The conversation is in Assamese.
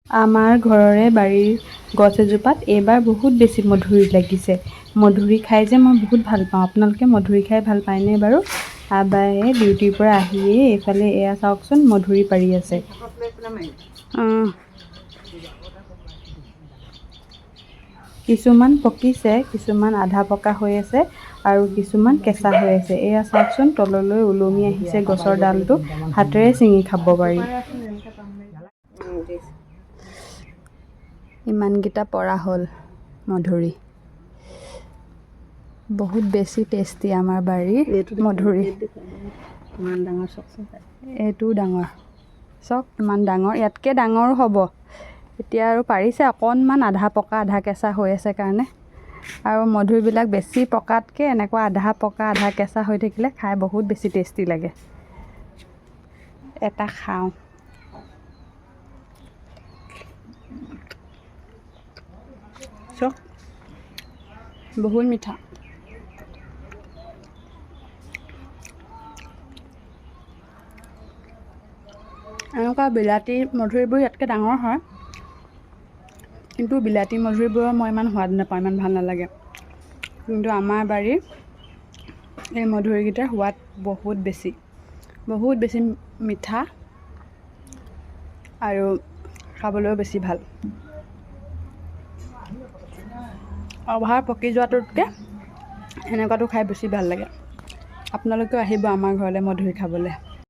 আমাৰ ঘৰৰে বাৰীৰ গছ এজোপাত এইবাৰ বহুত বেছি মধুৰি লাগিছে। মধুৰি খাই যে মই বহুত ভাল পাওঁ। আপোনালোকে মধুৰি খাই ভাল পায়নে বাৰু? আবাই ডিউটিৰ পৰা আহিয়েই এইফালে এয়া চাওকচোন মধুৰি পাৰি আছে। কিছুমান পকিছে, কিছুমান আধা পকা হৈ আছে আৰু কিছুমান কেঁচা হৈ আছে। এয়া চাওকচোন তললৈ ওলমি আহিছে গছৰ ডালটো, হাতেৰে ছিঙি খাব পাৰি। ইমানকেইটা পৰা হ'ল মধুৰি। বহুত বেছি টেষ্টি আমাৰ বাৰীৰ মধুৰি। ইমান ডাঙৰ চাওকচোন। এইটোও ডাঙৰ চাওক, ইমান ডাঙৰ, ইয়াতকৈ ডাঙৰো হ'ব। এতিয়া আৰু পাৰিছে অকণমান আধা পকা আধা কেঁচা হৈ আছে কাৰণে। আৰু মধুৰিবিলাক বেছি পকাতকৈ এনেকুৱা আধা পকা আধা কেঁচা হৈ থাকিলে খাই বহুত বেছি টেষ্টি লাগে। এটা খাওঁ। চাওক বহুত মিঠা। এনেকুৱা বিলাতী মধুৰিবোৰ ইয়াতকৈ ডাঙৰ হয়, কিন্তু বিলাতী মধুৰিবোৰৰ মই ইমান সোৱাদ নাপাওঁ, ইমান ভাল নালাগে। কিন্তু আমাৰ বাৰীৰ এই মধুৰিকেইটাৰ সোৱাদ বহুত বেছি মিঠা আৰু খাবলৈও বেছি ভাল। অভাৰ পকি যোৱাটোতকৈ এনেকুৱাটো খাই বেছি ভাল লাগে। আপোনালোকেও আহিব আমাৰ ঘৰলৈ মধুৰি খাবলৈ।